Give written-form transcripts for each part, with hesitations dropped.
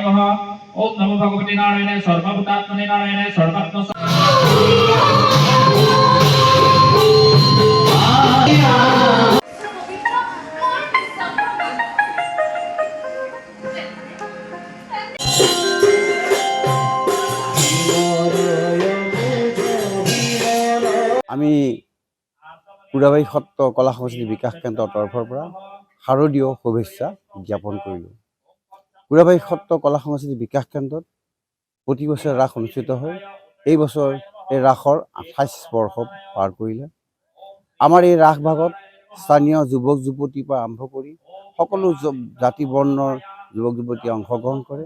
নমঃ ওম নমো ভগবতে নাৰায়ণায় সৰ্বভূতাত্মনে নাৰায়ণায় সৰ্বাত্ম আমি কুৰাবাৰী সত্ৰ কলা সংস্কৃতি বিকাশ কেন্দ্ৰৰ তৰফৰ পৰা শাৰদীয় শুভেচ্ছা জ্ঞাপন কৰিলোঁ। কুৰাবাৰী সত্ৰ কলা সংস্কৃতি বিকাশ কেন্দ্ৰত প্ৰতি বছৰে ৰাস অনুষ্ঠিত হয়। এই বছৰ এই ৰাসৰ 28 বৰ্ষ পাৰ কৰিলে। আমাৰ এই ৰাস ভাগত স্থানীয় যুৱক যুৱতীৰ পৰা আৰম্ভ কৰি সকলো জাতি বৰ্ণৰ যুৱক যুৱতীয়ে অংশগ্ৰহণ কৰে।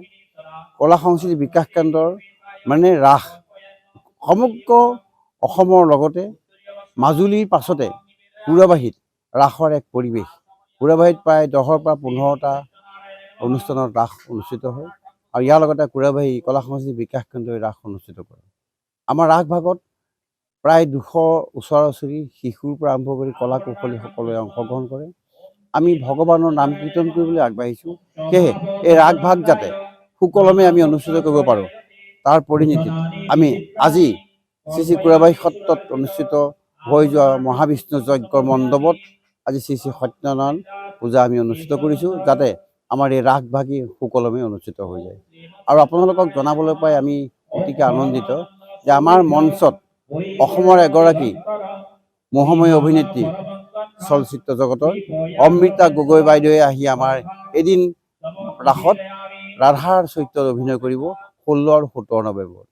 কলা সংস্কৃতি বিকাশ কেন্দ্ৰৰ মানে ৰাস সমগ্ৰ অসমৰ লগতে মাজুলীৰ পাছতে কুৰাবাৰীত ৰাসৰ এক পৰিৱেশ। কুৰাবাৰীত প্ৰায় 10ৰ পৰা 15টা অনুষ্ঠানত ৰাস অনুষ্ঠিত হয় আৰু ইয়াৰ লগতে কুৰাবাৰী কলা সংস্কৃতি বিকাশ কেন্দ্ৰই ৰাস অনুষ্ঠিত কৰে। আমাৰ ৰাস ভাগত প্ৰায় 200 ওচৰা ওচৰি শিশুৰ পৰা আৰম্ভ কৰি কলা কৌশলী সকলোৱে অংশগ্ৰহণ কৰে। আমি ভগৱানৰ নাম কীৰ্তন কৰিবলৈ আগবাঢ়িছোঁ। সেয়েহে এই ৰাস ভাগ যাতে সুকলমে আমি অনুষ্ঠিত কৰিব পাৰোঁ তাৰ পৰিণতিত আমি আজি শ্ৰী শ্ৰী কুৰাবাৰী সত্ৰত অনুষ্ঠিত হৈ যোৱা মহাবিষ্ণু যজ্ঞৰ মণ্ডপত আজি শ্ৰী শ্ৰী সত্যনাৰায়ণ পূজা আমি অনুষ্ঠিত কৰিছোঁ, যাতে আমাৰ এই ৰাস ভাগি সুকলমে অনুষ্ঠিত হৈ যায়। আৰু আপোনালোকক জনাবলৈ পাই আমি অতিকে আনন্দিত যে আমাৰ মঞ্চত অসমৰ এগৰাকী মোহময়ী অভিনেত্ৰী চলচ্চিত্ৰ জগতৰ অমৃতা গগৈ বাইদেৱে আহি আমাৰ এদিন ৰাসত ৰাধাৰ চৰিত্ৰত অভিনয় কৰিব 16 আৰু 17 নৱেম্বৰত।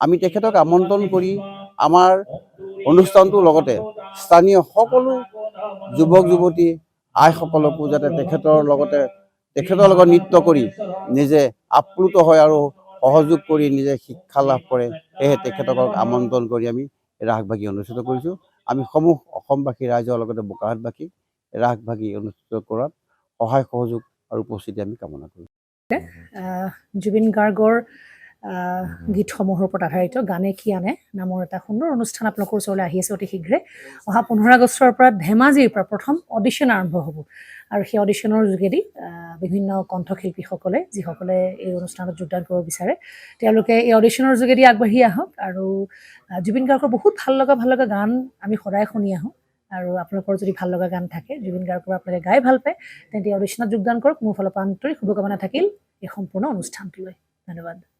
আমি তেখেতক আমন্ত্ৰণ কৰি আমাৰ অনুষ্ঠানটোৰ লগতে স্থানীয় সকলো যুৱক যুৱতী আইসকলকো যাতে তেখেতৰ লগত নৃত্য কৰি নিজে আপ্লুত হয় আৰু সহযোগ কৰি নিজে শিক্ষা লাভ কৰে। সেয়েহে তেখেতক আমন্ত্ৰণ কৰি আমি ৰাসভাগী অনুষ্ঠিত কৰিছোঁ। আমি সমূহ অসমবাসী ৰাইজৰ লগতে বোকাখাতবাসীক ৰাসভাগী অনুষ্ঠিত কৰাত সহায় সহযোগ আৰু উপস্থিতি আমি কামনা কৰিছোঁ। জুবিন গাৰ্গৰ গীতসমূহৰ ওপৰত আধাৰিত গানে কি আনে নামৰ এটা সুন্দৰ অনুষ্ঠান আপোনালোকৰ ওচৰলৈ আহি আছে অতি শীঘ্ৰে। অহা 15 আগষ্টৰ পৰা ধেমাজিৰ পৰা প্ৰথম অডিশ্যন আৰম্ভ হ'ব আৰু সেই অডিশ্যনৰ যোগেদি বিভিন্ন কণ্ঠশিল্পীসকলে যিসকলে এই অনুষ্ঠানত যোগদান কৰিব বিচাৰে তেওঁলোকে এই অডিশ্যনৰ যোগেদি আগবাঢ়ি আহক আৰু জুবিন গাৰ্গৰ বহুত ভাল লগা গান আমি সদায় শুনি আহোঁ। আৰু আপোনালোকৰ যদি ভাল লগা গান থাকে জুবিন গাৰ্গৰ আপোনালোকে গাই ভাল পায় তেন্তে অডিশ্যনত যোগদান কৰক। মোৰ ফালৰ পৰা আন্তৰিক শুভকামনা থাকিল এই সম্পূৰ্ণ অনুষ্ঠানটোলৈ। ধন্যবাদ।